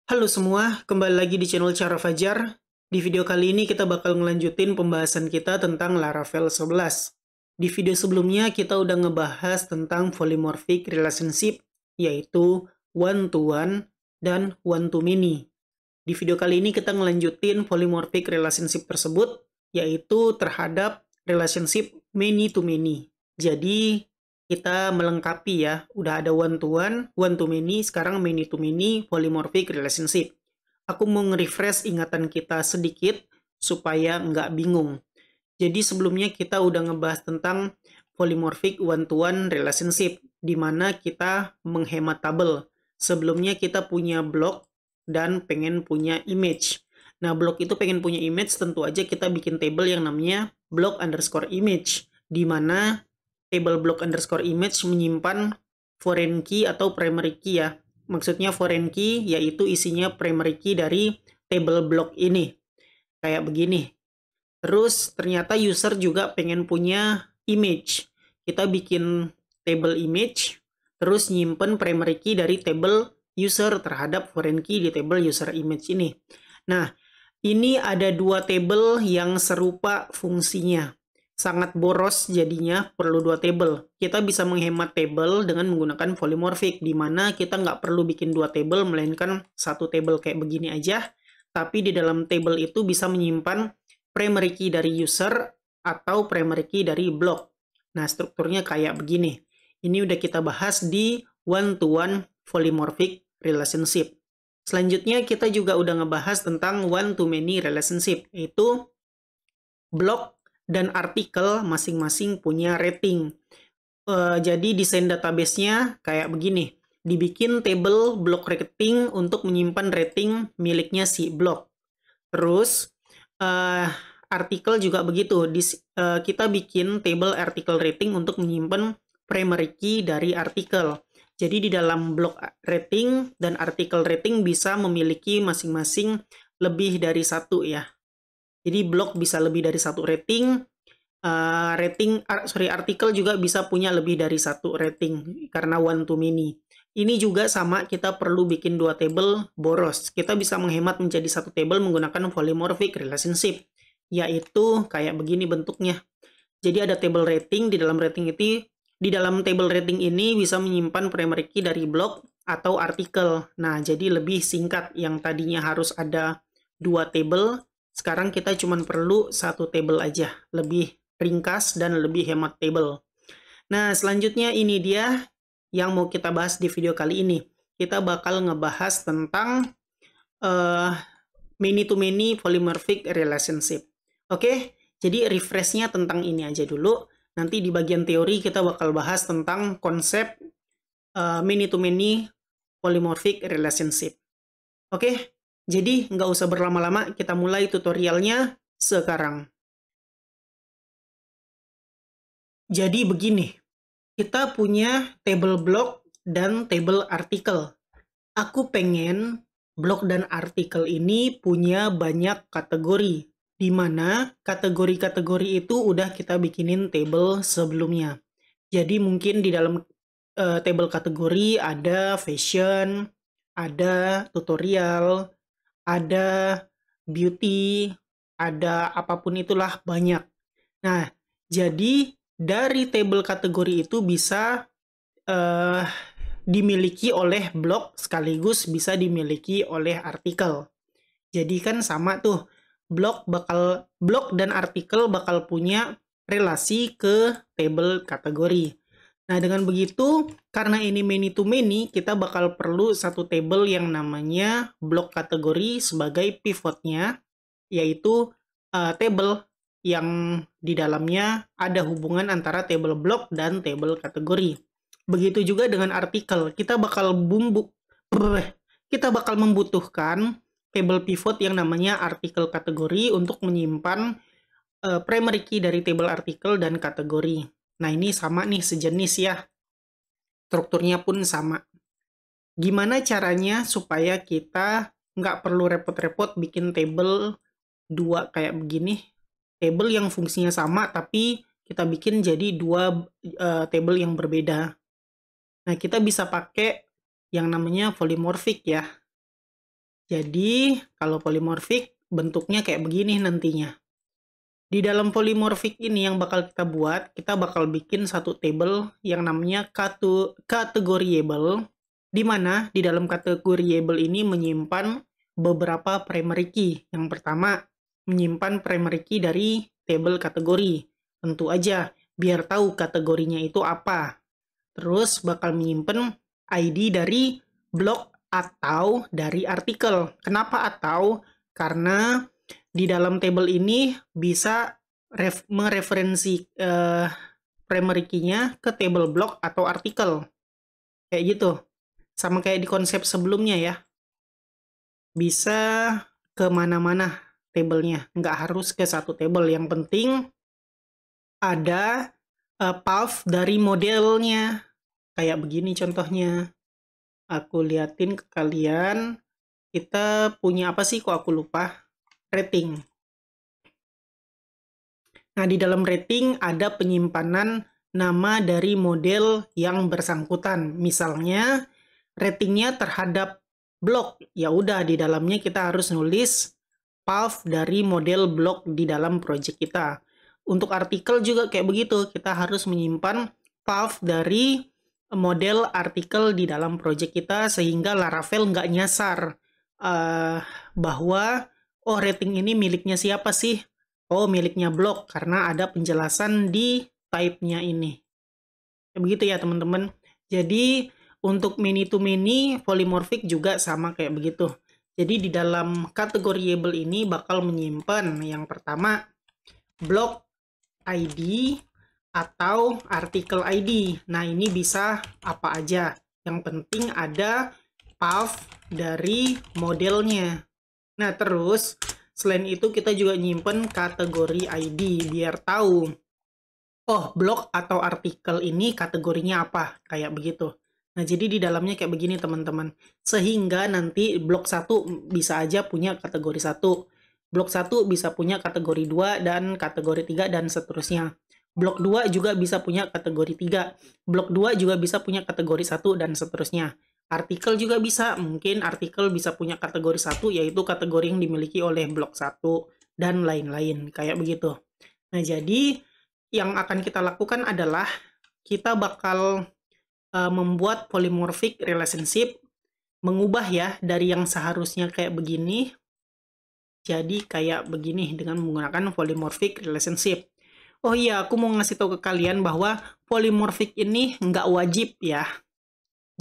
Halo semua, kembali lagi di channel Cara Fajar. Di video kali ini kita bakal ngelanjutin pembahasan kita tentang Laravel 11. Di video sebelumnya kita udah ngebahas tentang polymorphic relationship, yaitu one-to-one dan one-to-many. Di video kali ini kita ngelanjutin polymorphic relationship tersebut, yaitu terhadap relationship many-to-many. Jadi, kita melengkapi ya, udah ada one-to-one, one-to-many, sekarang many-to-many polymorphic relationship. Aku mau nge-refresh ingatan kita sedikit, supaya nggak bingung. Jadi sebelumnya kita udah ngebahas tentang polymorphic one-to-one relationship, di mana kita menghemat tabel. Sebelumnya kita punya blok dan pengen punya image. Nah, blok itu pengen punya image, tentu aja kita bikin table yang namanya block underscore image, di mana table block underscore image menyimpan foreign key atau primary key ya. Maksudnya foreign key yaitu isinya primary key dari table block ini. Kayak begini. Terus ternyata user juga pengen punya image. Kita bikin table image, terus nyimpen primary key dari table user terhadap foreign key di table user image ini. Nah, ini ada dua table yang serupa fungsinya. Sangat boros jadinya perlu dua table. Kita bisa menghemat table dengan menggunakan polymorphic, di mana kita nggak perlu bikin dua table, melainkan satu table kayak begini aja. Tapi di dalam table itu bisa menyimpan primary key dari user atau primary key dari block. Nah, strukturnya kayak begini. Ini udah kita bahas di one-to-one polymorphic relationship. Selanjutnya kita juga udah ngebahas tentang one-to-many relationship, yaitu blok dan artikel masing-masing punya rating. Jadi desain database-nya kayak begini. Dibikin table block rating untuk menyimpan rating miliknya si blok. Terus artikel juga begitu. Kita bikin table article rating untuk menyimpan primary key dari artikel. Jadi di dalam blok rating dan artikel rating bisa memiliki masing-masing lebih dari satu ya. Jadi blok bisa lebih dari satu rating. Artikel juga bisa punya lebih dari satu rating karena one to many. Ini juga sama, kita perlu bikin dua table boros. Kita bisa menghemat menjadi satu table menggunakan polymorphic relationship, yaitu kayak begini bentuknya. Jadi ada table rating, di dalam table rating ini bisa menyimpan primary key dari blok atau artikel. Nah, jadi lebih singkat, yang tadinya harus ada dua table, sekarang kita cuma perlu satu table aja. Lebih ringkas dan lebih hemat table. Nah, selanjutnya ini dia yang mau kita bahas di video kali ini. Kita bakal ngebahas tentang many-to-many polymorphic relationship. Oke, jadi refresh-nya tentang ini aja dulu. Nanti di bagian teori kita bakal bahas tentang konsep many-to-many polymorphic relationship. Oke, jadi nggak usah berlama-lama, kita mulai tutorialnya sekarang. Jadi begini, kita punya table block dan table artikel. Aku pengen blok dan artikel ini punya banyak kategori, di mana kategori-kategori itu udah kita bikinin table sebelumnya. Jadi mungkin di dalam table kategori ada fashion, ada tutorial, ada beauty, ada apapun itulah banyak. Nah, jadi dari table kategori itu bisa dimiliki oleh blog sekaligus bisa dimiliki oleh artikel. Jadi kan sama tuh, blog dan artikel bakal punya relasi ke table kategori. Nah, dengan begitu, karena ini many to many, kita bakal perlu satu table yang namanya blok kategori sebagai pivotnya, yaitu table yang di dalamnya ada hubungan antara table blok dan table kategori. Begitu juga dengan artikel, kita bakal membutuhkan table pivot yang namanya artikel kategori untuk menyimpan primary key dari table artikel dan kategori. Nah, ini sama nih, sejenis ya. Strukturnya pun sama. Gimana caranya supaya kita nggak perlu repot-repot bikin table dua kayak begini? Table yang fungsinya sama, tapi kita bikin jadi dua table yang berbeda. Nah, kita bisa pakai yang namanya polymorphic ya. Jadi, kalau polimorfik bentuknya kayak begini nantinya. Di dalam polimorfik ini yang bakal kita buat, kita bakal bikin satu table yang namanya categoriable, di mana di dalam categoriable ini menyimpan beberapa primary key. Yang pertama, menyimpan primary key dari table kategori. Tentu aja, biar tahu kategorinya itu apa. Terus bakal menyimpan ID dari blog atau dari artikel. Kenapa atau? Karena di dalam table ini bisa mereferensi primary key-nya ke table block atau artikel. Kayak gitu. Sama kayak di konsep sebelumnya ya. Bisa kemana-mana tabelnya. Nggak harus ke satu table. Yang penting ada path dari modelnya. Kayak begini contohnya. Aku liatin ke kalian. Kita punya apa sih kok aku lupa? Rating. Nah, di dalam rating ada penyimpanan nama dari model yang bersangkutan. Misalnya, ratingnya terhadap blog. Ya udah, di dalamnya kita harus nulis path dari model blog di dalam project kita. Untuk artikel juga kayak begitu. Kita harus menyimpan path dari model artikel di dalam project kita sehingga Laravel nggak nyasar bahwa oh rating ini miliknya siapa sih? Oh miliknya blog karena ada penjelasan di type-nya ini. Begitu ya teman-teman. Jadi untuk many to many polymorphic juga sama kayak begitu. Jadi di dalam categoriable ini bakal menyimpan yang pertama blog ID atau artikel ID. Nah, ini bisa apa aja. Yang penting ada path dari modelnya. Nah, terus selain itu kita juga nyimpen kategori ID biar tahu. Oh, blog atau artikel ini kategorinya apa? Kayak begitu. Nah, jadi di dalamnya kayak begini teman-teman. Sehingga nanti blog 1 bisa aja punya kategori 1. Blog 1 bisa punya kategori 2 dan kategori 3 dan seterusnya. Blok 2 juga bisa punya kategori 3. Blok 2 juga bisa punya kategori 1 dan seterusnya. Artikel juga bisa. Mungkin artikel bisa punya kategori 1 yaitu kategori yang dimiliki oleh blok 1 dan lain-lain. Kayak begitu. Nah, jadi yang akan kita lakukan adalah kita bakal membuat polymorphic relationship, mengubah ya dari yang seharusnya kayak begini jadi kayak begini dengan menggunakan polymorphic relationship. Oh iya, aku mau ngasih tahu ke kalian bahwa polymorphic ini nggak wajib ya.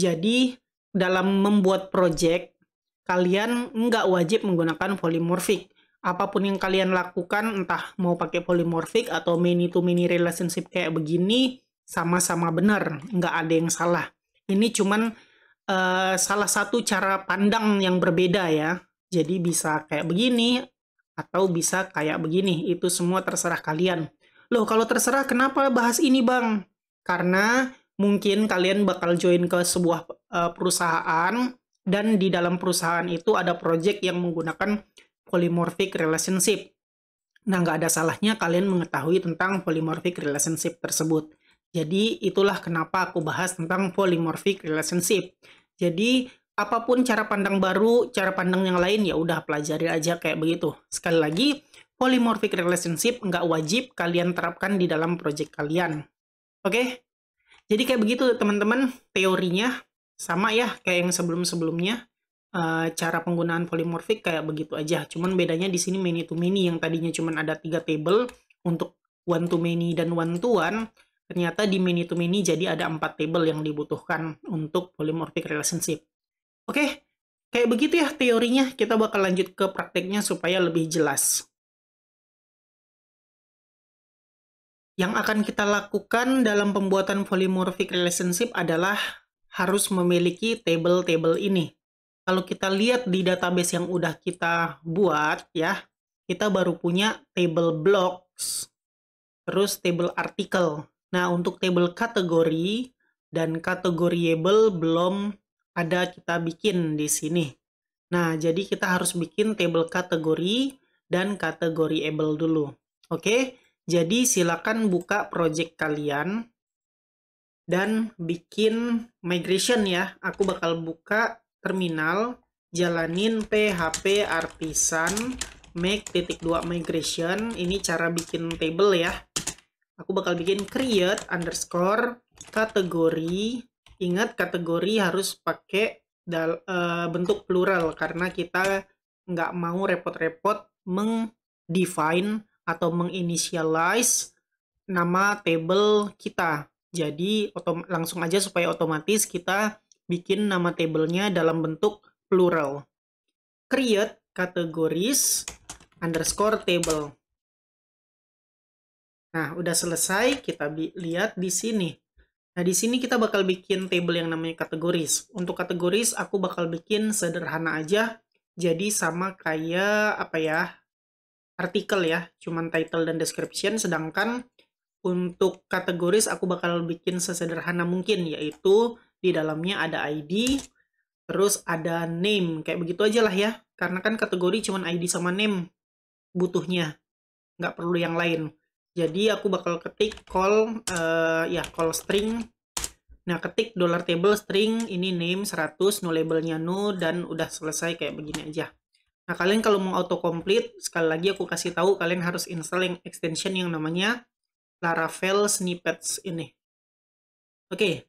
Jadi, dalam membuat project, kalian nggak wajib menggunakan polymorphic. Apapun yang kalian lakukan, entah mau pakai polymorphic atau many-to-many relationship kayak begini, sama-sama benar. Nggak ada yang salah. Ini cuman salah satu cara pandang yang berbeda ya. Jadi bisa kayak begini, atau bisa kayak begini. Itu semua terserah kalian. Loh, kalau terserah kenapa bahas ini, Bang? Karena mungkin kalian bakal join ke sebuah perusahaan, dan di dalam perusahaan itu ada project yang menggunakan polymorphic relationship. Nah, nggak ada salahnya kalian mengetahui tentang polymorphic relationship tersebut. Jadi, itulah kenapa aku bahas tentang polymorphic relationship. Jadi, apapun cara pandang baru, cara pandang yang lain, ya udah pelajari aja kayak begitu. Sekali lagi, polymorphic relationship nggak wajib kalian terapkan di dalam project kalian. Oke? Jadi kayak begitu teman-teman teorinya. Sama ya kayak yang sebelum-sebelumnya. Cara penggunaan polymorphic kayak begitu aja. Cuman bedanya di sini many to many yang tadinya cuman ada 3 table untuk one to many dan one to one. Ternyata di many to many jadi ada 4 table yang dibutuhkan untuk polymorphic relationship. Oke? Kayak begitu ya teorinya. Kita bakal lanjut ke prakteknya supaya lebih jelas. Yang akan kita lakukan dalam pembuatan polymorphic relationship adalah harus memiliki table-table ini. Kalau kita lihat di database yang udah kita buat ya, kita baru punya table blocks, terus table artikel. Nah, untuk table kategori dan kategoriable belum ada kita bikin di sini. Nah, jadi kita harus bikin table kategori dan kategoriable dulu. Oke? Jadi silakan buka project kalian dan bikin migration ya. Aku bakal buka terminal. jalanin php artisan make.2 migration. Ini cara bikin table ya. Aku bakal bikin create underscore kategori. Ingat, kategori harus pakai bentuk plural karena kita nggak mau repot-repot meng-define atau menginitialize nama table kita. Jadi langsung aja supaya otomatis kita bikin nama tabelenya dalam bentuk plural. Create categories underscore table. Nah, udah selesai. Kita lihat di sini. Nah, di sini kita bakal bikin table yang namanya kategoris. Untuk kategoris, aku bakal bikin sederhana aja. Jadi sama kayak apa ya? Artikel ya, cuman title dan description. Sedangkan untuk kategoris aku bakal bikin sesederhana mungkin, yaitu di dalamnya ada ID, terus ada name. Kayak begitu aja lah ya. Karena kan kategori cuman ID sama name butuhnya. Nggak perlu yang lain. Jadi aku bakal ketik call call string. Nah, ketik $table string ini name 100, no labelnya no, dan udah selesai kayak begini aja. Nah, kalian kalau mau autocomplete, sekali lagi aku kasih tahu kalian harus install yang extension yang namanya Laravel Snippets ini. Oke.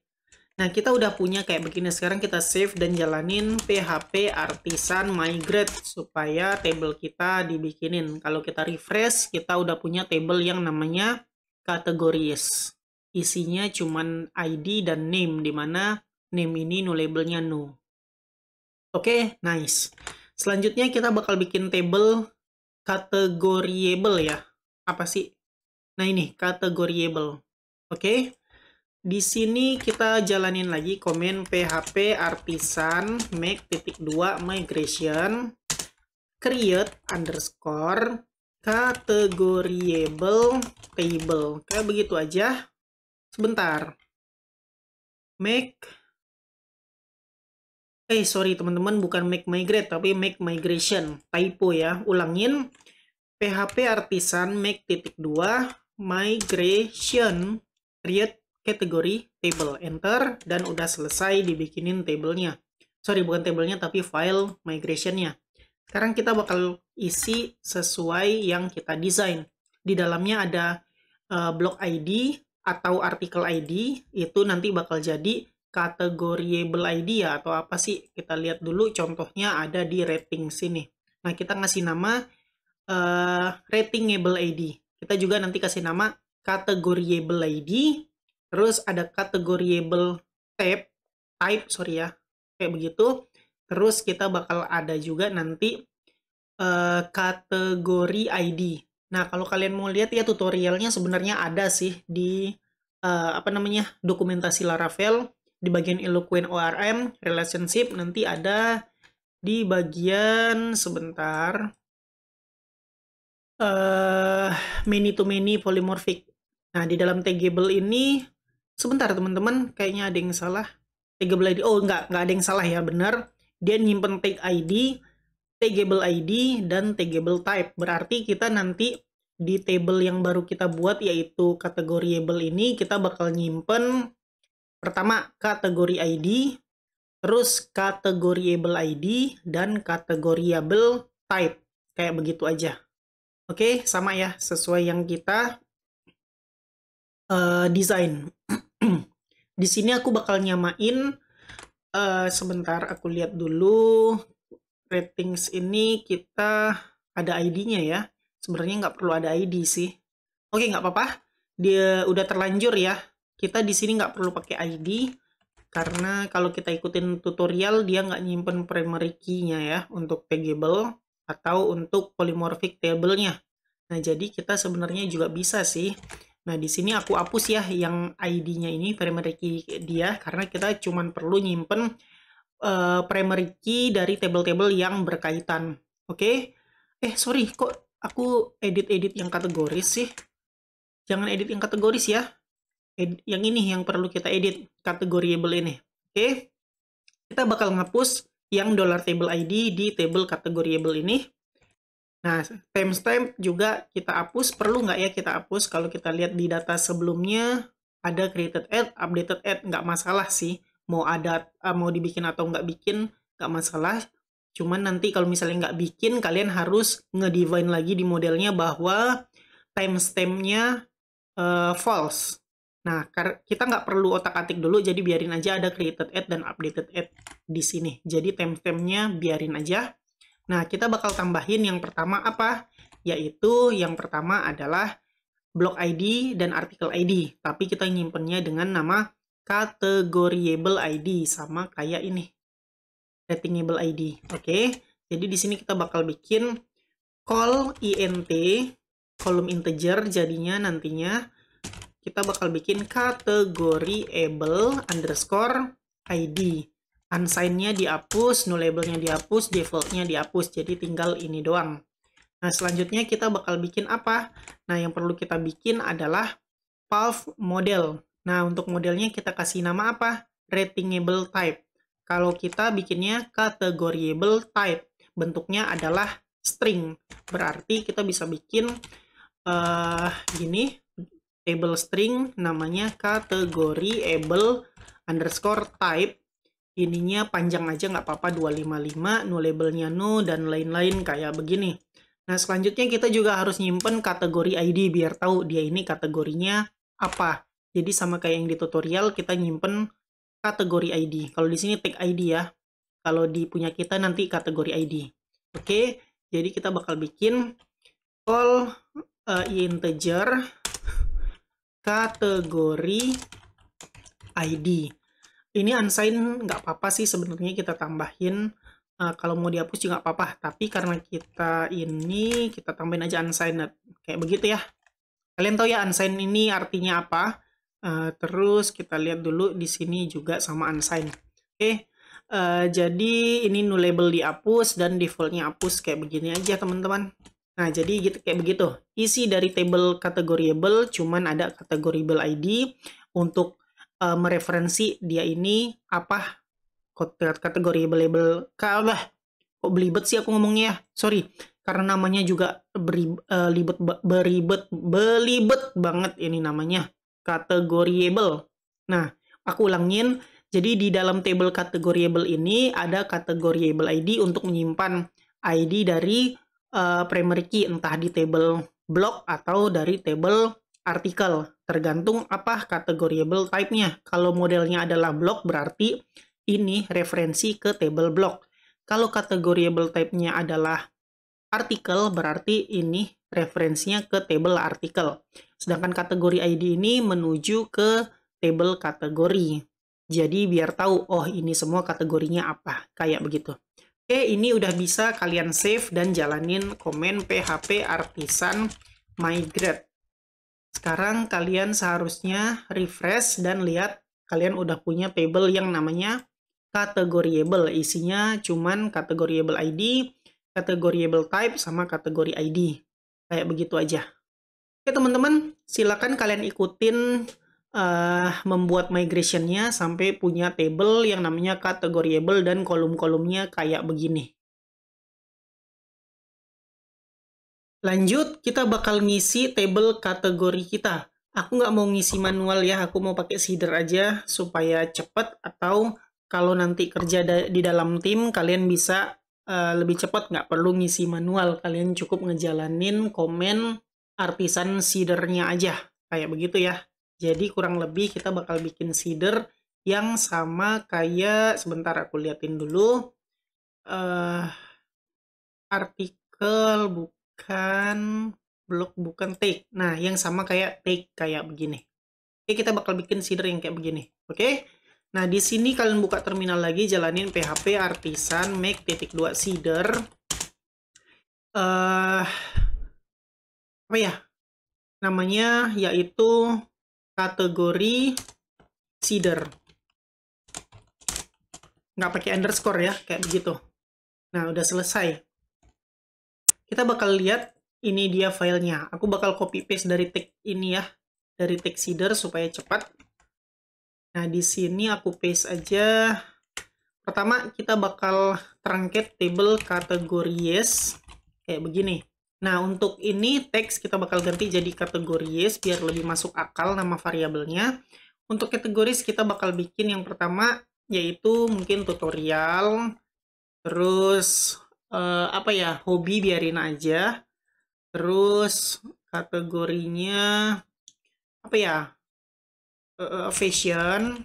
Nah, kita udah punya kayak begini. Sekarang kita save dan jalanin php artisan migrate supaya table kita dibikinin. Kalau kita refresh, kita udah punya table yang namanya categories. Isinya cuman ID dan name, dimana name ini no labelnya no. Oke, nice. Selanjutnya kita bakal bikin table categoriable ya. Apa sih? Nah, ini categoriable. Oke. Di sini kita jalanin lagi komen php artisan make.2 migration create underscore categoriable table. Kayak begitu aja. Sebentar. Sorry teman-teman, bukan make migrate tapi make migration. Typo ya. Ulangin. php artisan make.2 migration create kategori table, enter, dan udah selesai dibikinin tablenya. Sorry, bukan tablenya tapi file migrationnya. Sekarang kita bakal isi sesuai yang kita desain. Di dalamnya ada block ID atau artikel ID, itu nanti bakal jadi categoriable ID ya, atau apa sih? Kita lihat dulu contohnya ada di rating sini. Nah, kita ngasih nama ratingable ID. Kita juga nanti kasih nama categoriable ID. Terus ada categoriable type, sorry ya, kayak begitu. Terus kita bakal ada juga nanti kategori ID. Nah, kalau kalian mau lihat ya tutorialnya sebenarnya ada sih di dokumentasi Laravel di bagian Eloquent ORM relationship, nanti ada di bagian sebentar many to many polymorphic. Nah, di dalam taggable ini sebentar teman-teman, kayaknya ada yang salah. Taggable ID, oh nggak ada yang salah ya, benar. Dia nyimpen tag ID, taggable ID, dan taggable type. Berarti kita nanti di table yang baru kita buat, yaitu categoriable ini, kita bakal nyimpen pertama kategori ID, terus categoriable ID, dan categoriable type. Kayak begitu aja. Oke, sama ya, sesuai yang kita desain. Di sini aku bakal nyamain, sebentar aku lihat dulu, ratings ini kita ada ID-nya ya. Sebenarnya nggak perlu ada ID sih. Oke, nggak apa-apa. Dia udah terlanjur ya. Kita di sini nggak perlu pakai ID, karena kalau kita ikutin tutorial, dia nggak nyimpen primary key-nya ya, untuk taggable atau untuk polymorphic table-nya. Nah, jadi kita sebenarnya juga bisa sih. Nah, di sini aku hapus ya yang ID-nya ini, primary key dia, karena kita cuma perlu nyimpen primary key dari table-table yang berkaitan. Oke? Sorry, kok aku edit-edit yang kategoris sih? Jangan edit yang kategoris ya. Yang ini yang perlu kita edit, categoriable ini. Oke? Kita bakal ngapus yang $table ID di table categoriable ini. Nah, timestamp juga kita hapus. Perlu nggak ya kita hapus? Kalau kita lihat di data sebelumnya, ada created add, updated add. Nggak masalah sih. Mau dibikin atau nggak bikin, nggak masalah. Cuman nanti kalau misalnya nggak bikin, kalian harus nge-define lagi di modelnya bahwa timestamp-nya false. Nah, kita nggak perlu otak-atik dulu, jadi biarin aja ada created at dan updated at di sini. Jadi timestamp-nya biarin aja. Nah, kita bakal tambahin yang pertama apa? Yaitu yang pertama adalah block ID dan article ID. Tapi kita nyimpennya dengan nama categoriable ID, sama kayak ini. Ratingable ID. Oke. Jadi di sini kita bakal bikin call int kolom integer, jadinya nantinya kita bakal bikin categoriable underscore ID. Unsigned-nya dihapus, no label-nya dihapus, default-nya dihapus. Jadi tinggal ini doang. Nah, selanjutnya kita bakal bikin apa? Nah, yang perlu kita bikin adalah path model. Nah, untuk modelnya kita kasih nama apa? Ratingable type. Kalau kita bikinnya categoriable type, bentuknya adalah string. Berarti kita bisa bikin gini, table string namanya categoriable underscore type. Ininya panjang aja nggak apa-apa, 255, no labelnya no, dan lain-lain kayak begini. Nah, selanjutnya kita juga harus nyimpen kategori ID biar tahu dia ini kategorinya apa. Jadi sama kayak yang di tutorial, kita nyimpen kategori ID. Kalau di sini tag ID ya. Kalau di punya kita nanti kategori ID. Oke, jadi kita bakal bikin call integer kategori ID. Ini unsigned nggak apa-apa sih sebenarnya kita tambahin. Kalau mau dihapus juga nggak apa-apa. Tapi karena kita ini, kita tambahin aja unsigned. Kayak begitu ya. Kalian tahu ya unsigned ini artinya apa? Terus kita lihat dulu di sini juga sama unsigned. Oke. Jadi ini no label dihapus dan defaultnya hapus kayak begini aja teman-teman. Nah, jadi gitu, kayak begitu. Isi dari table categoriable cuman ada categoriable ID untuk mereferensi dia ini apa categoriable label. Kok belibet sih aku ngomongnya ya? Sorry, karena namanya juga belibet banget ini namanya categoriable. Nah, aku ulangin. Jadi di dalam table categoriable ini ada categoriable ID untuk menyimpan ID dari primary key, entah di table block atau dari table artikel, tergantung apa categoriable type-nya. Kalau modelnya adalah block, berarti ini referensi ke table block. Kalau categoriable type-nya adalah artikel, berarti ini referensinya ke table artikel. Sedangkan kategori ID ini menuju ke table kategori. Jadi biar tahu, oh ini semua kategorinya apa, kayak begitu. Oke, ini udah bisa kalian save dan jalanin komen PHP Artisan migrate. Sekarang kalian seharusnya refresh dan lihat kalian udah punya table yang namanya categoriable. Isinya cuman categoriable ID, categoriable type, sama kategori ID. Kayak begitu aja. Oke teman-teman, silakan kalian ikutin membuat migration-nya sampai punya table yang namanya categoriable dan kolom-kolomnya kayak begini. Lanjut, kita bakal ngisi table kategori kita. Aku nggak mau ngisi manual ya, aku mau pakai seeder aja supaya cepat, atau kalau nanti kerja di dalam tim, kalian bisa lebih cepat, nggak perlu ngisi manual. Kalian cukup ngejalanin komen artisan seedernya aja, kayak begitu ya. Jadi kurang lebih kita bakal bikin seeder yang sama kayak, sebentar aku liatin dulu, artikel bukan, blok bukan take. Nah, yang sama kayak take kayak begini. Oke, kita bakal bikin seeder yang kayak begini. Oke. Nah, di sini kalian buka terminal lagi, jalanin PHP Artisan make.2 seeder. Apa ya? Namanya yaitu kategori seeder. Nggak pakai underscore ya, kayak begitu. Nah, udah selesai. Kita bakal lihat ini dia filenya. Aku bakal copy paste dari tag ini ya, dari tag seeder supaya cepat. Nah, di sini aku paste aja. Pertama, kita bakal truncat table categories kayak begini. Nah, untuk ini teks kita bakal ganti jadi categories biar lebih masuk akal nama variabelnya. Untuk kategoris kita bakal bikin yang pertama yaitu mungkin tutorial, Terus apa ya? Hobi biarin aja. Terus kategorinya apa ya? Fashion.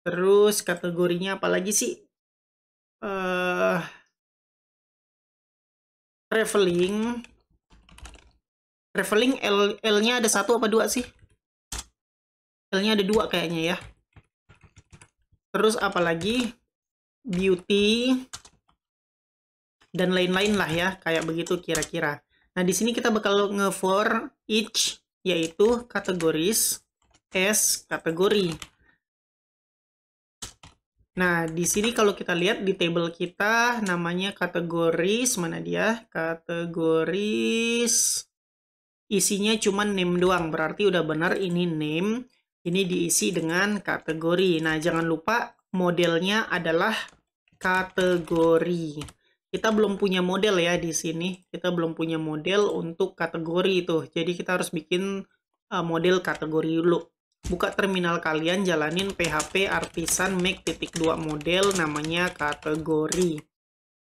Terus kategorinya apa lagi sih? eh Traveling. Traveling L-nya ada satu apa dua sih? L-nya ada dua kayaknya ya. Terus apa lagi? Beauty dan lain-lain lah ya, kayak begitu kira-kira. Nah, di sini kita bakal nge-for each, yaitu kategoris as kategori. Nah, di sini kalau kita lihat di table kita namanya kategoris, mana dia? Kategoris isinya cuma name doang, berarti udah benar ini name, ini diisi dengan kategori. Nah, jangan lupa modelnya adalah kategori. Kita belum punya model ya di sini. Kita belum punya model untuk kategori itu. Jadi kita harus bikin model kategori dulu. Buka terminal kalian, jalanin PHP artisan make.2 model namanya kategori.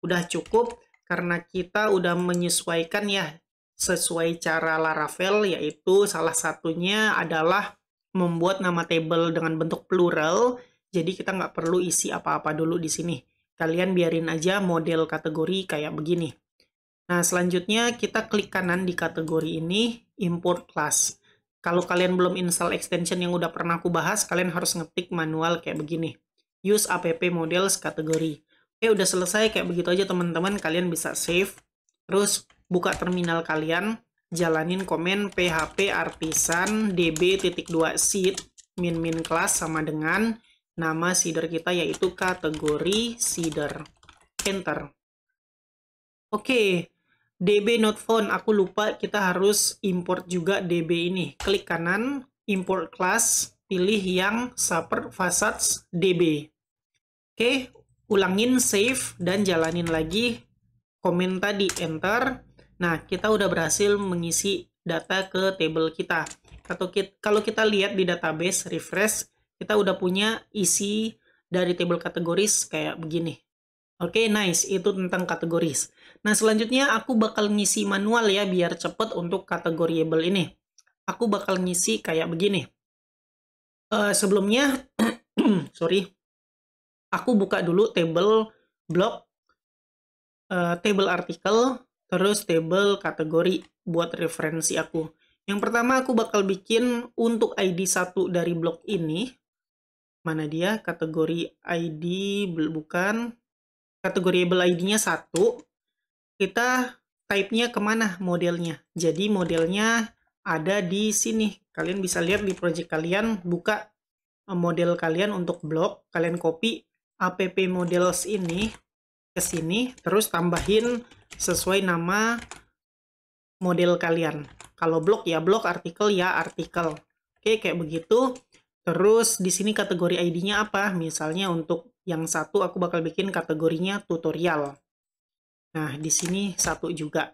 Udah cukup karena kita udah menyesuaikan ya sesuai cara Laravel, yaitu salah satunya adalah membuat nama table dengan bentuk plural. Jadi kita nggak perlu isi apa-apa dulu di sini. Kalian biarin aja model kategori kayak begini. Nah, selanjutnya kita klik kanan di kategori ini, import class. Kalau kalian belum install extension yang udah pernah aku bahas, kalian harus ngetik manual kayak begini. Use app models kategori. Oke, udah selesai kayak begitu aja teman-teman. Kalian bisa save. Terus buka terminal kalian, jalanin komen php artisan db.2 seed min class sama dengan nama seeder kita yaitu kategori seeder. Enter. Oke, DB not found. Aku lupa kita harus import juga DB ini. Klik kanan, import class, pilih yang Super Facades DB. Oke, ulangin save dan jalanin lagi komen tadi, enter. Nah, kita udah berhasil mengisi data ke table kita. Kalau kita lihat di database, refresh, kita udah punya isi dari table kategoris kayak begini. Oke, nice. Itu tentang kategoris. Nah, selanjutnya aku bakal ngisi manual ya, biar cepet untuk kategoriable ini. Aku bakal ngisi kayak begini. Sebelumnya, sorry, aku buka dulu table block, table artikel, terus table kategori buat referensi aku. Yang pertama aku bakal bikin untuk ID 1 dari blok ini. Mana dia? Kategori ID, bukan. Kategoriable ID-nya 1. Kita type-nya kemana modelnya? Jadi modelnya ada di sini. Kalian bisa lihat di project kalian, buka model kalian untuk blok, kalian copy app models ini ke sini, terus tambahin sesuai nama model kalian. Kalau blok ya blok, artikel ya artikel. Oke, kayak begitu. Terus di sini kategori ID-nya apa? Misalnya untuk yang satu aku bakal bikin kategorinya tutorial. Nah, di sini satu juga.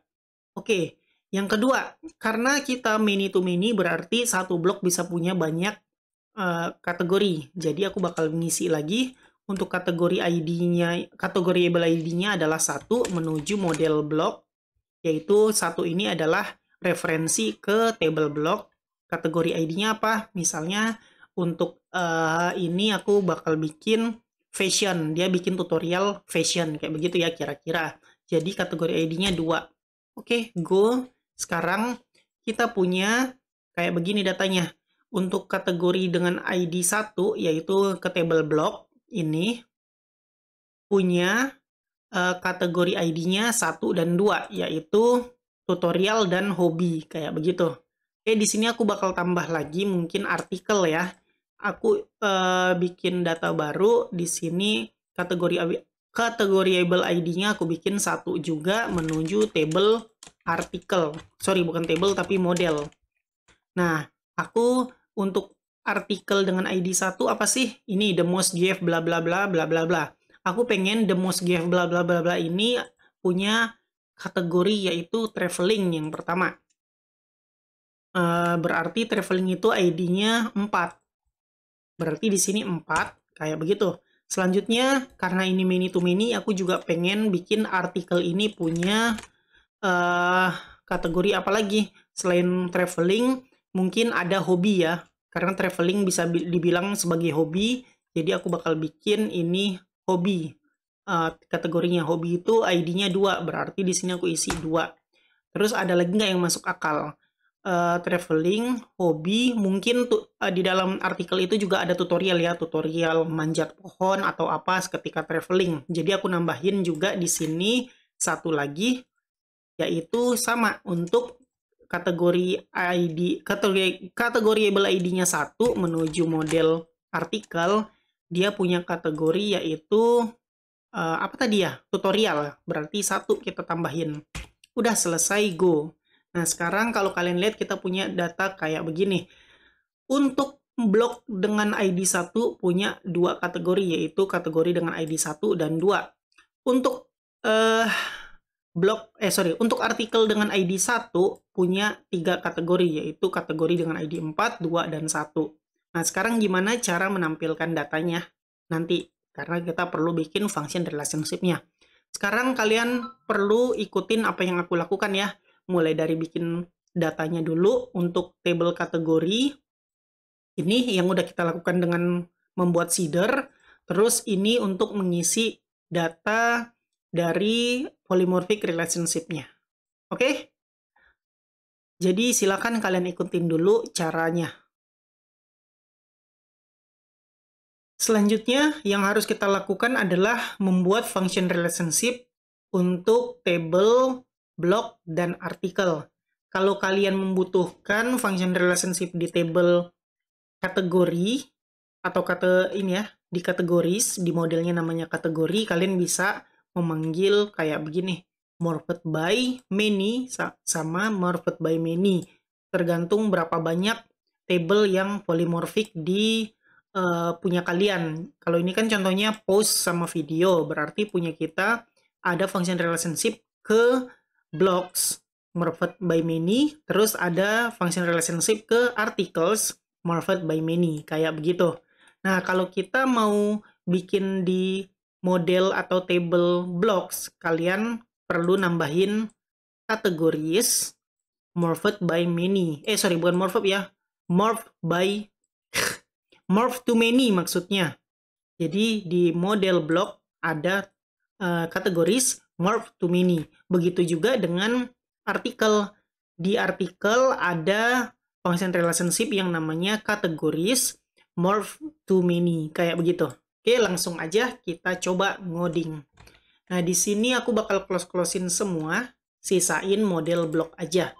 Oke, yang kedua, karena kita many to many berarti satu blok bisa punya banyak kategori. Jadi aku bakal mengisi lagi untuk kategori ID-nya, kategoriable ID-nya adalah satu menuju model blok, yaitu satu ini adalah referensi ke table block. Kategori ID-nya apa? Misalnya untuk ini aku bakal bikin fashion. Dia bikin tutorial fashion. Kayak begitu ya kira-kira. Jadi kategori ID-nya 2. Oke, go. Sekarang kita punya kayak begini datanya. Untuk kategori dengan ID 1, yaitu ke table block, ini punya kategori ID-nya 1 dan 2, yaitu tutorial dan hobi. Kayak begitu. Oke, di sini aku bakal tambah lagi mungkin artikel ya. Aku bikin data baru di sini kategoriable ID-nya aku bikin 1 juga menuju table artikel. Sorry, bukan table tapi model. Nah, aku untuk artikel dengan ID 1 apa sih? Ini the most gave bla bla bla bla bla bla. Aku pengen the most gave bla bla bla bla ini punya kategori yaitu traveling yang pertama. Berarti traveling itu ID-nya 4. Berarti di sini 4, kayak begitu. Selanjutnya, karena ini many to many, aku juga pengen bikin artikel ini punya kategori apa lagi? Selain traveling, mungkin ada hobi ya. Karena traveling bisa dibilang sebagai hobi, jadi aku bakal bikin ini hobi. Kategorinya hobi itu ID-nya 2, berarti di sini aku isi 2. Terus ada lagi nggak yang masuk akal? Traveling, hobi, mungkin di dalam artikel itu juga ada tutorial ya, tutorial manjat pohon atau apa ketika traveling. Jadi aku nambahin juga di sini satu lagi, yaitu sama untuk kategori ID, kategoriable ID-nya 1 menuju model artikel, dia punya kategori yaitu apa tadi ya? Tutorial. Berarti 1 kita tambahin. Udah selesai, go. Nah, sekarang kalau kalian lihat kita punya data kayak begini. Untuk blog dengan ID 1 punya 2 kategori, yaitu kategori dengan ID 1 dan 2. Untuk untuk artikel dengan ID 1 punya 3 kategori, yaitu kategori dengan ID 4, 2, dan 1. Nah, sekarang gimana cara menampilkan datanya nanti? Karena kita perlu bikin function relationship-nya. Sekarang kalian perlu ikutin apa yang aku lakukan ya. Mulai dari bikin datanya dulu untuk table kategori. Ini yang udah kita lakukan dengan membuat seeder. Terus ini untuk mengisi data dari polymorphic relationship-nya. Oke? Jadi silakan kalian ikutin dulu caranya. Selanjutnya, yang harus kita lakukan adalah membuat function relationship untuk table, block, dan artikel. Kalau kalian membutuhkan function relationship di table kategori, atau di kategoris, di modelnya namanya kategori, kalian bisa memanggil kayak begini, morphed by many sama morphed by many. Tergantung berapa banyak table yang polymorphic di punya kalian. Kalau ini kan contohnya post sama video, berarti punya kita ada function relationship ke blocks morphed by many, terus ada function relationship ke articles morphed by many, kayak begitu. Nah, kalau kita mau bikin di model atau table blocks, kalian perlu nambahin kategoris morphed by many. Bukan morphed ya, morphed by morph to many maksudnya. Jadi di model block ada kategoris morph to many. Begitu juga dengan artikel. Di artikel ada function relationship yang namanya kategoris morph to many. Kayak begitu. Oke, langsung aja kita coba ngoding. Nah, di sini aku bakal close-closein semua, sisain model block aja.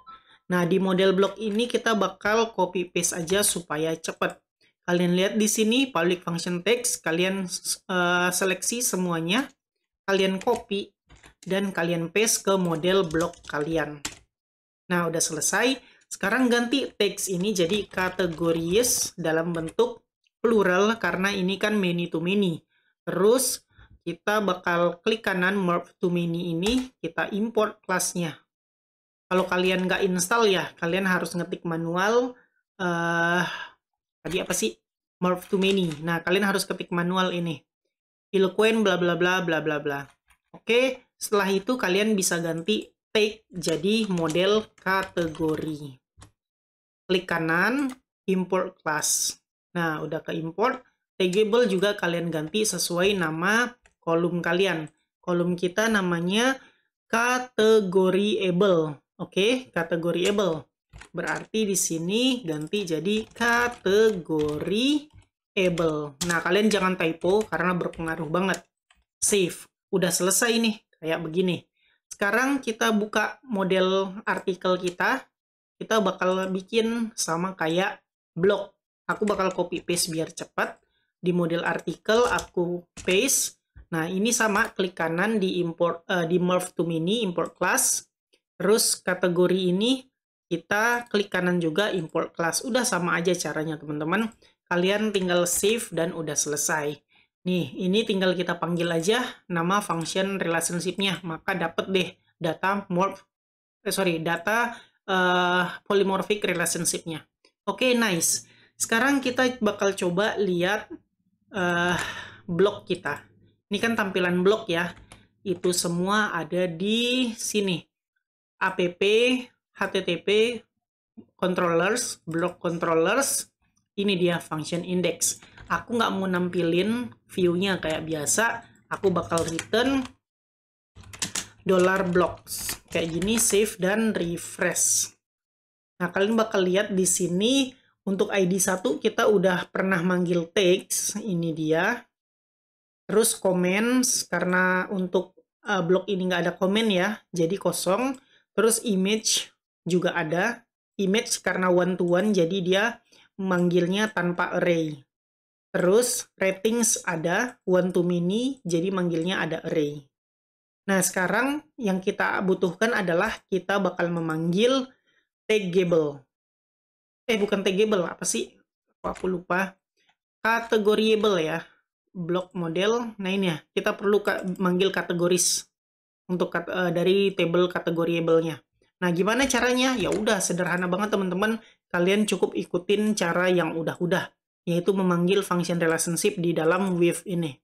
Nah, di model block ini kita bakal copy paste aja supaya cepat. Kalian lihat di sini public function text, kalian seleksi semuanya, kalian copy, dan kalian paste ke model block kalian. Nah, udah selesai. Sekarang ganti text ini jadi kategories dalam bentuk plural, karena ini kan many to many. Terus, kita bakal klik kanan morph to many ini, kita import kelasnya. Kalau kalian nggak install ya, kalian harus ngetik manual, tadi apa sih? Morph to many. Nah, kalian harus ketik manual ini. Eloquent bla bla bla bla bla bla. Oke, setelah itu kalian bisa ganti take jadi model kategori. Klik kanan, import class. Nah, udah ke import. Taggable juga kalian ganti sesuai nama kolom kalian. Kolom kita namanya kategoriable. Oke, kategoriable. Berarti di sini ganti jadi kategoriable. Nah, kalian jangan typo karena berpengaruh banget. Save. Udah selesai nih, kayak begini. Sekarang kita buka model artikel kita. Kita bakal bikin sama kayak blog. Aku bakal copy paste biar cepat. Di model artikel aku paste. Nah, ini sama, klik kanan di import di morph to many, import class. Terus kategori ini kita klik kanan juga import class. Udah sama aja caranya, teman-teman. Kalian tinggal save dan udah selesai. Nih, ini tinggal kita panggil aja nama function relationship-nya. Maka dapat deh data polymorphic relationship-nya. Oke, nice. Sekarang kita bakal coba lihat blok kita. Ini kan tampilan blok ya. Itu semua ada di sini. app, http, controllers, block controllers. Ini dia function index. Aku nggak mau nampilin view-nya kayak biasa. Aku bakal return $blocks. Kayak gini, save dan refresh. Nah, kalian bakal lihat di sini untuk ID 1 kita udah pernah manggil text. Ini dia. Terus comments, karena untuk blok ini nggak ada komen ya, jadi kosong. Terus image juga ada. Image karena one-to-one, jadi dia manggilnya tanpa array. Terus ratings ada, one-to-many, jadi manggilnya ada array. Nah, sekarang yang kita butuhkan adalah kita bakal memanggil taggable. Bukan taggable, apa sih? Aku lupa. Categoriable ya. Block model. Nah, ini ya. Kita perlu manggil kategoris untuk dari table categoriable-nya. Nah, gimana caranya? Ya udah, sederhana banget teman-teman. Kalian cukup ikutin cara yang udah-udah, yaitu memanggil function relationship di dalam with ini.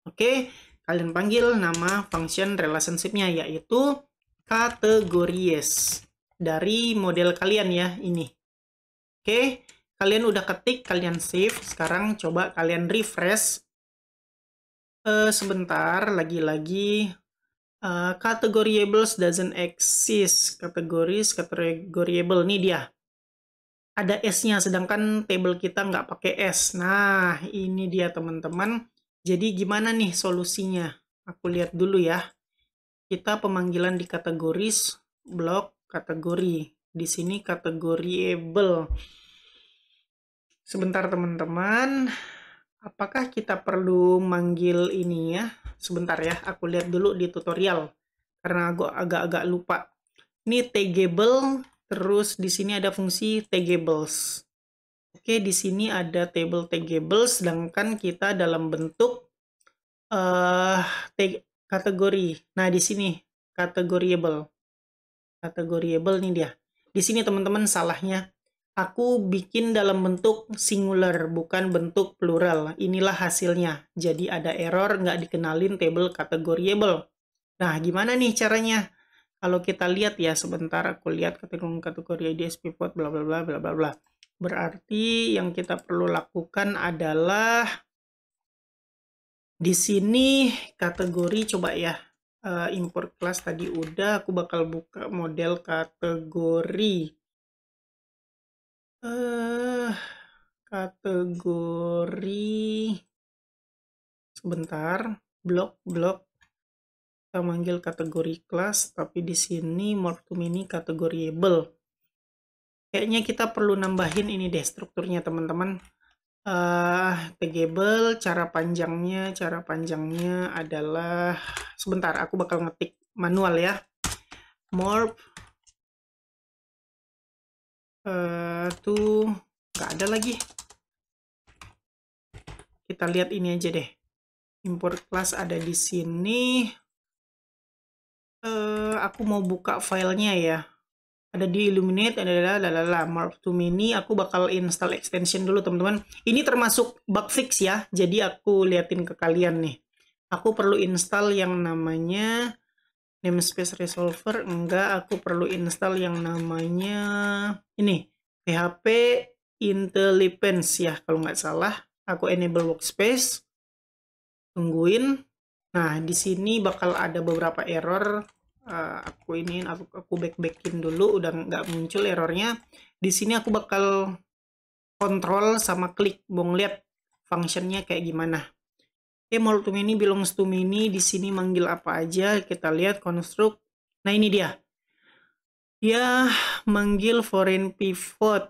Oke, kalian panggil nama function relationship-nya, yaitu categories dari model kalian ya, ini. Oke, kalian udah ketik, kalian save. Sekarang coba kalian refresh. Sebentar, lagi-lagi. Categoriables doesn't exist. Categoriable, ini dia. Ada S-nya, sedangkan table kita nggak pakai S. Nah, ini dia teman-teman. Jadi gimana nih solusinya? Aku lihat dulu ya. Kita pemanggilan di kategoris, blok, kategori. Di sini categoriable. Sebentar teman-teman. Apakah kita perlu manggil ini ya? Sebentar ya, aku lihat dulu di tutorial. Karena aku agak-agak lupa. Ini taggable, terus di sini ada fungsi taggables. Oke, di sini ada table taggables, sedangkan kita dalam bentuk kategori. Nah, di sini categoriable. Categoriable nih dia. Di sini teman-teman salahnya. Aku bikin dalam bentuk singular, bukan bentuk plural. Inilah hasilnya. Jadi ada error, nggak dikenalin table categoriable. Nah, gimana nih caranya? Kalau kita lihat ya, sebentar aku lihat kategori IDS pivot bla bla bla bla bla bla. Berarti yang kita perlu lakukan adalah di sini kategori, coba ya. Import class tadi udah, aku bakal buka model kategori. Kategori, sebentar, blok. Kita manggil kategori class, tapi di sini morph to many categoriable. Kayaknya kita perlu nambahin ini deh strukturnya teman-teman. Taggable, cara panjangnya adalah, sebentar, aku bakal ngetik manual ya. Morph to, nggak ada lagi. Kita lihat ini aja deh. Import class ada di sini. Aku mau buka filenya ya. Ada di Illuminate, ada morph to many. Aku bakal install extension dulu teman-teman. Ini termasuk bug fix ya. Jadi aku liatin ke kalian nih. Aku perlu install yang namanya namespace resolver. Enggak, aku perlu install yang namanya ini PHP Intelligence ya kalau nggak salah. Aku enable workspace. Tungguin. Nah, di sini bakal ada beberapa error. Aku back-backin dulu, udah nggak muncul errornya. Di sini aku bakal kontrol sama klik, mau lihat functionnya kayak gimana. Oke, morph to many belongs to many. Di sini manggil apa aja? Kita lihat construct. Nah, ini dia. Dia manggil foreign pivot,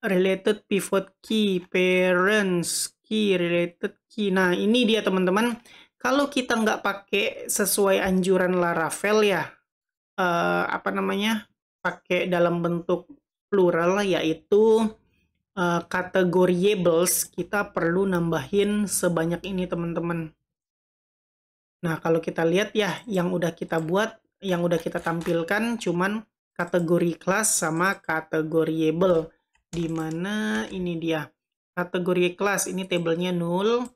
related pivot key, parents key, related key. Nah, ini dia teman-teman. Kalau kita nggak pakai sesuai anjuran Laravel ya, pakai dalam bentuk plural, yaitu categoriables, kita perlu nambahin sebanyak ini teman-teman. Nah, kalau kita lihat ya, yang udah kita buat, yang udah kita tampilkan cuman kategori class sama categoriable. Di mana ini dia. Kategori class, ini tabelnya null.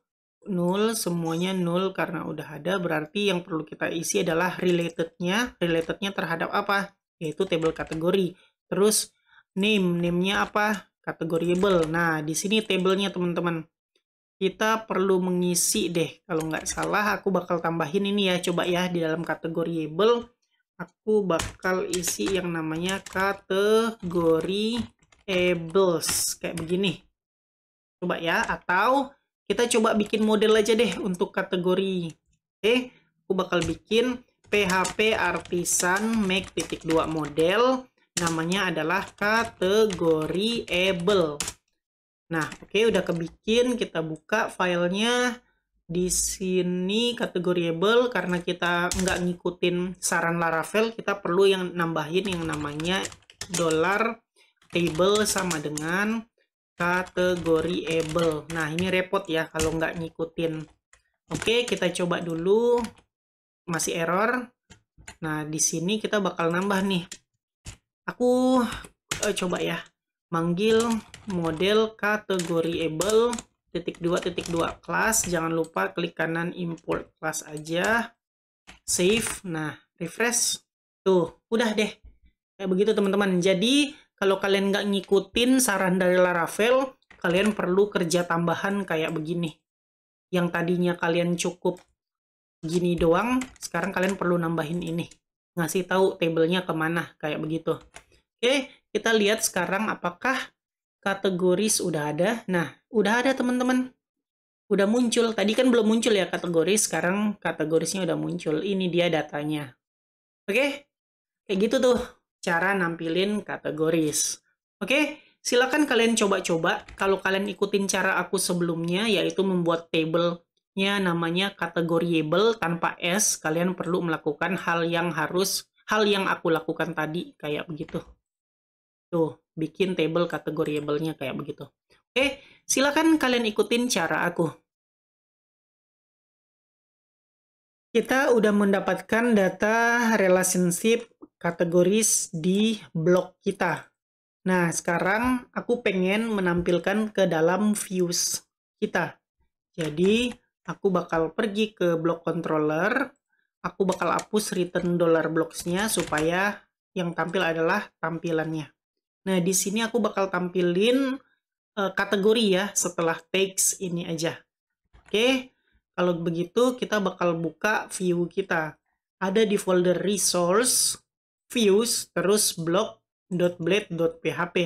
null, semuanya null karena udah ada, berarti yang perlu kita isi adalah relatednya terhadap apa? Yaitu table kategori. Terus name-nya apa? Categoriable. Nah, di sini tabelnya teman-teman. Kita perlu mengisi deh, kalau nggak salah aku bakal tambahin ini ya, coba ya di dalam categoriable, aku bakal isi yang namanya categoriables, kayak begini. Coba ya, atau kita coba bikin model aja deh untuk kategori. Oke, aku bakal bikin PHP artisan make .2 model, namanya adalah categoriable. Nah, oke, udah kebikin, kita buka filenya. Di sini categoriable, karena kita nggak ngikutin saran Laravel, kita perlu yang nambahin yang namanya $table sama dengan categoriable. Nah, ini repot ya kalau nggak ngikutin. Oke, kita coba dulu. Masih error. Nah, di sini kita bakal nambah nih. Aku coba ya. Manggil model categoriable .2 class. Jangan lupa klik kanan import class aja. Save. Nah, refresh. Tuh, udah deh. Kayak begitu teman-teman. Jadi, kalau kalian nggak ngikutin saran dari Laravel, kalian perlu kerja tambahan kayak begini. Yang tadinya kalian cukup gini doang, sekarang kalian perlu nambahin ini. Ngasih tahu tabelnya kemana, kayak begitu. Oke, kita lihat sekarang apakah kategoris udah ada. Nah, udah ada teman-teman. Udah muncul. Tadi kan belum muncul ya kategoris, sekarang kategorisnya udah muncul. Ini dia datanya. Oke, kayak gitu tuh cara nampilin kategoris. Oke, silakan kalian coba-coba. Kalau kalian ikutin cara aku sebelumnya, yaitu membuat tabelnya namanya categoriable tanpa S, kalian perlu melakukan hal yang aku lakukan tadi, kayak begitu. Tuh, bikin table categoriable-nya kayak begitu. Oke, silakan kalian ikutin cara aku. Kita udah mendapatkan data relationship kategoris di blok kita. Nah, sekarang aku pengen menampilkan ke dalam views kita. Jadi, aku bakal pergi ke blok controller, aku bakal hapus return $blocks-nya supaya yang tampil adalah tampilannya. Nah, di sini aku bakal tampilin kategori ya setelah text ini aja. Oke, kalau begitu kita bakal buka view kita. Ada di folder resource, views, terus block.blade.php.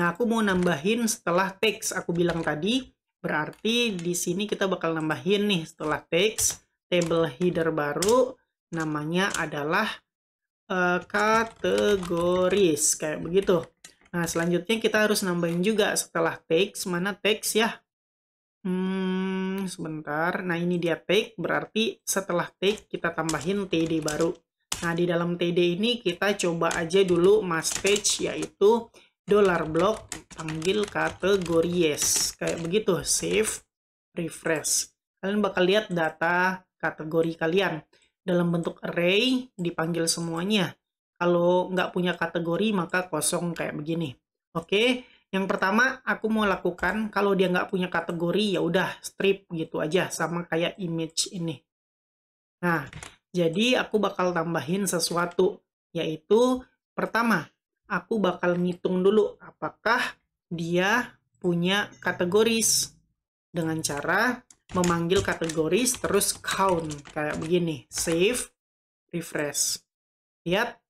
Nah, aku mau nambahin setelah text aku bilang tadi, berarti di sini kita bakal nambahin nih setelah text, table header baru, namanya adalah kategoris, kayak begitu. Nah, selanjutnya kita harus nambahin juga setelah text, mana text ya? Sebentar. Nah, ini dia tag, berarti setelah tag kita tambahin TD baru. Nah, di dalam TD ini kita coba aja dulu message, yaitu $block panggil kategories. Kayak begitu, save, refresh. Kalian bakal lihat data kategori kalian. Dalam bentuk array, dipanggil semuanya. Kalau nggak punya kategori, maka kosong kayak begini. Oke, yang pertama aku mau lakukan, kalau dia nggak punya kategori, ya udah strip gitu aja, sama kayak image ini. Nah, jadi aku bakal tambahin sesuatu, yaitu pertama, aku bakal ngitung dulu apakah dia punya kategoris dengan cara memanggil kategoris terus count kayak begini, save, refresh. Lihat,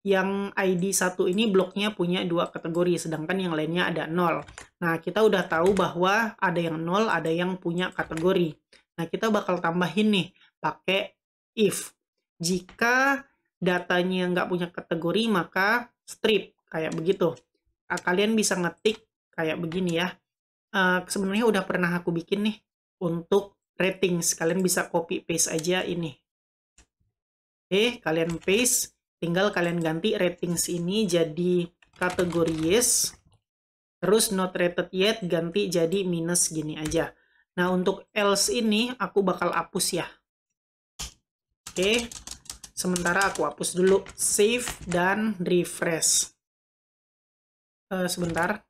yang ID 1 ini bloknya punya 2 kategori, sedangkan yang lainnya ada 0. Nah, kita udah tahu bahwa ada yang 0, ada yang punya kategori. Nah, kita bakal tambahin nih, pakai if. Jika datanya nggak punya kategori, maka strip, kayak begitu. Kalian bisa ngetik kayak begini ya. Sebenarnya udah pernah aku bikin nih, untuk ratings. Kalian bisa copy paste aja ini. Oke, kalian paste. Tinggal kalian ganti ratings ini jadi kategori yes. Terus not rated yet ganti jadi minus gini aja. Nah, untuk else ini aku bakal hapus ya. Oke. Sementara aku hapus dulu. Save dan refresh. Sebentar.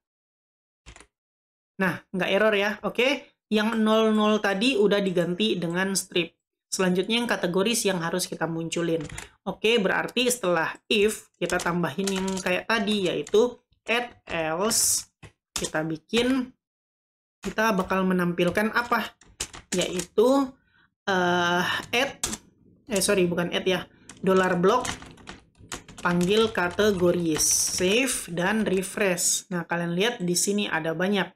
Nah, nggak error ya. Oke. Yang 00 tadi udah diganti dengan strip. Selanjutnya yang kategoris yang harus kita munculin. Oke, berarti setelah if, kita tambahin yang kayak tadi, yaitu add else. Kita bikin, kita bakal menampilkan apa? Yaitu bukan add ya, $block, panggil kategoris, save, dan refresh. Nah, kalian lihat di sini ada banyak.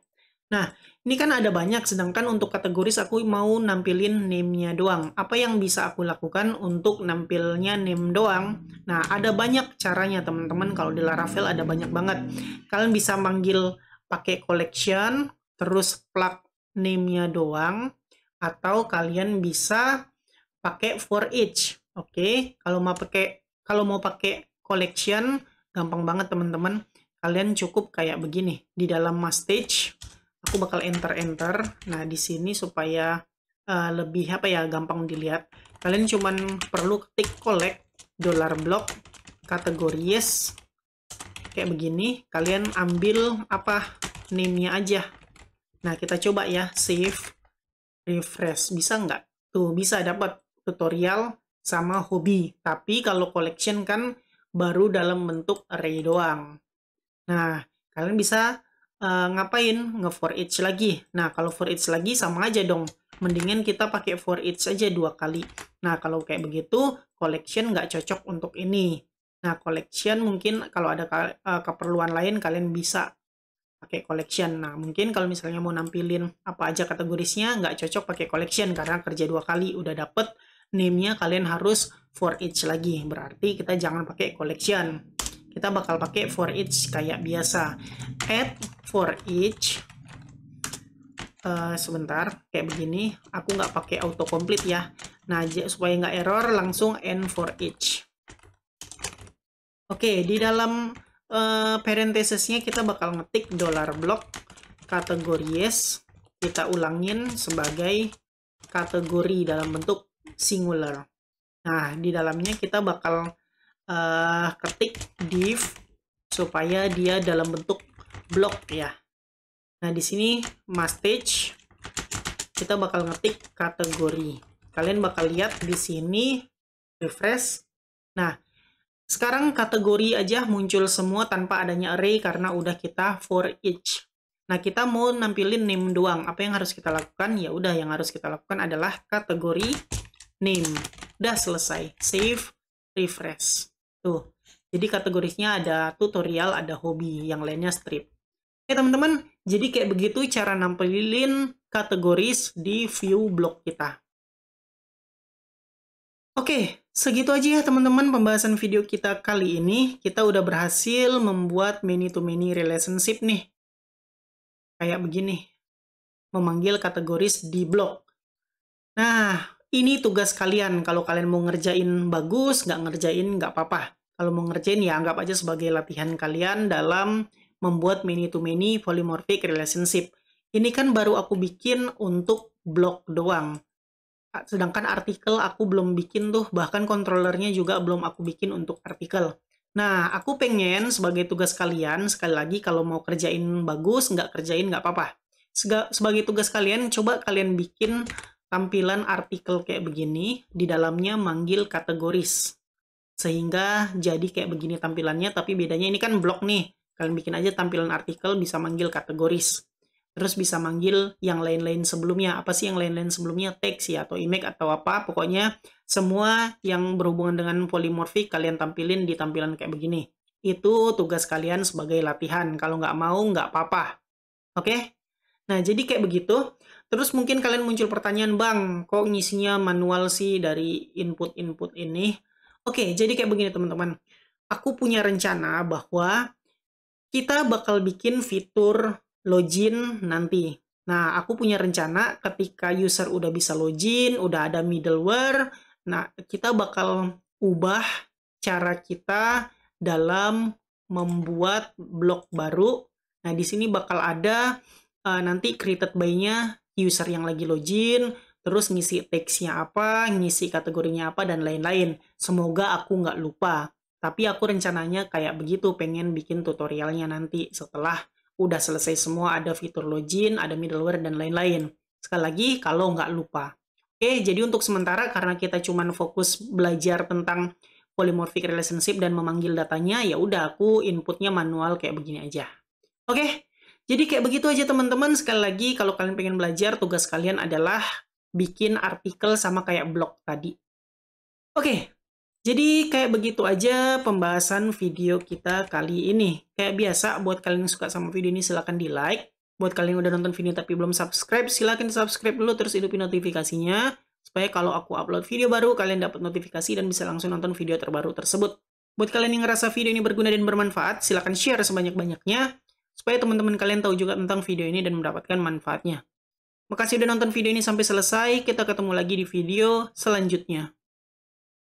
Nah, ini kan ada banyak, sedangkan untuk kategoris aku mau nampilin name-nya doang. Apa yang bisa aku lakukan untuk nampilnya name doang? Nah, ada banyak caranya teman-teman. Kalau di Laravel ada banyak banget. Kalian bisa manggil pakai collection, terus plug name-nya doang, atau kalian bisa pakai for each. Oke, kalau mau pakai collection, gampang banget teman-teman. Kalian cukup kayak begini. Di dalam stage, aku bakal enter. Nah, di sini supaya lebih gampang dilihat. Kalian cuman perlu ketik collect $block kategoris kayak begini. Kalian ambil name-nya aja. Nah, kita coba ya, save, refresh. Bisa nggak? Tuh, bisa dapat tutorial sama hobi. Tapi kalau collection kan baru dalam bentuk array doang. Nah, kalian bisa ngapain? Nge-for each lagi. Nah, kalau for each lagi sama aja dong. Mendingan kita pakai for each aja 2 kali. Nah, kalau kayak begitu, collection nggak cocok untuk ini. Nah, collection mungkin kalau ada keperluan lain, kalian bisa pakai collection. Nah, mungkin kalau misalnya mau nampilin apa aja kategorisnya, nggak cocok pakai collection karena kerja 2 kali. Udah dapet name-nya, kalian harus for each lagi. Berarti kita jangan pakai collection. Kita bakal pakai for each kayak biasa. Add for each. Sebentar, kayak begini. Aku nggak pakai autocomplete ya. Nah, supaya nggak error, langsung end for each. Oke, di dalam parentesisnya kita bakal ngetik $block kategories. Kita ulangin sebagai kategori dalam bentuk singular. Nah, di dalamnya kita bakal ketik div supaya dia dalam bentuk blok ya. Nah, di sini stage kita bakal ngetik kategori. Kalian bakal lihat di sini refresh. Nah, sekarang kategori aja muncul semua tanpa adanya array karena udah kita for each. Nah, kita mau nampilin name doang. Apa yang harus kita lakukan? Ya udah, yang harus kita lakukan adalah kategori name. Udah selesai. Save, refresh. Tuh. Jadi kategorisnya ada tutorial, ada hobi, yang lainnya strip. Oke teman-teman, jadi kayak begitu cara nampilin kategoris di view blog kita. Oke, segitu aja ya teman-teman pembahasan video kita kali ini. Kita udah berhasil membuat many-to-many relationship nih. Kayak begini. Memanggil kategoris di blog. Nah, ini tugas kalian. Kalau kalian mau ngerjain bagus, nggak ngerjain nggak apa-apa. Kalau mau ngerjain ya anggap aja sebagai latihan kalian dalam membuat many-to-many polymorphic relationship. Ini kan baru aku bikin untuk blog doang. Sedangkan artikel aku belum bikin tuh, bahkan kontrolernya juga belum aku bikin untuk artikel. Nah, aku pengen sebagai tugas kalian, sekali lagi kalau mau kerjain bagus, nggak kerjain nggak apa-apa. Sebagai tugas kalian, coba kalian bikin tampilan artikel kayak begini, di dalamnya manggil kategoris. Sehingga jadi kayak begini tampilannya, tapi bedanya ini kan blog nih. Kalian bikin aja tampilan artikel bisa manggil kategoris. Terus bisa manggil yang lain-lain sebelumnya. Apa sih yang lain-lain sebelumnya? Teks ya, atau image atau apa. Pokoknya semua yang berhubungan dengan polymorphic kalian tampilin di tampilan kayak begini. Itu tugas kalian sebagai latihan. Kalau nggak mau, nggak apa-apa. Oke? Nah, jadi kayak begitu. Terus mungkin kalian muncul pertanyaan, Bang, kok ngisinya manual sih dari input-input ini? Oke, jadi kayak begini teman-teman. Aku punya rencana bahwa kita bakal bikin fitur login nanti. Nah, aku punya rencana ketika user udah bisa login, udah ada middleware, nah kita bakal ubah cara kita dalam membuat blog baru. Nah, di sini bakal ada nanti created by-nya user yang lagi login, terus ngisi teksnya apa, ngisi kategorinya apa, dan lain-lain. Semoga aku nggak lupa. Tapi aku rencananya kayak begitu, pengen bikin tutorialnya nanti setelah udah selesai semua, ada fitur login, ada middleware, dan lain-lain. Sekali lagi, kalau nggak lupa. Oke, jadi untuk sementara karena kita cuma fokus belajar tentang polymorphic relationship dan memanggil datanya, ya udah aku inputnya manual kayak begini aja. Oke, jadi kayak begitu aja teman-teman. Sekali lagi, kalau kalian pengen belajar, tugas kalian adalah bikin artikel sama kayak blog tadi. Oke, jadi kayak begitu aja pembahasan video kita kali ini. Kayak biasa, buat kalian yang suka sama video ini silahkan di like. Buat kalian yang udah nonton video tapi belum subscribe, silahkan di subscribe dulu terus hidupin notifikasinya. Supaya kalau aku upload video baru, kalian dapat notifikasi dan bisa langsung nonton video terbaru tersebut. Buat kalian yang ngerasa video ini berguna dan bermanfaat, silahkan share sebanyak-banyaknya. Supaya teman-teman kalian tahu juga tentang video ini dan mendapatkan manfaatnya. Makasih udah nonton video ini sampai selesai, kita ketemu lagi di video selanjutnya.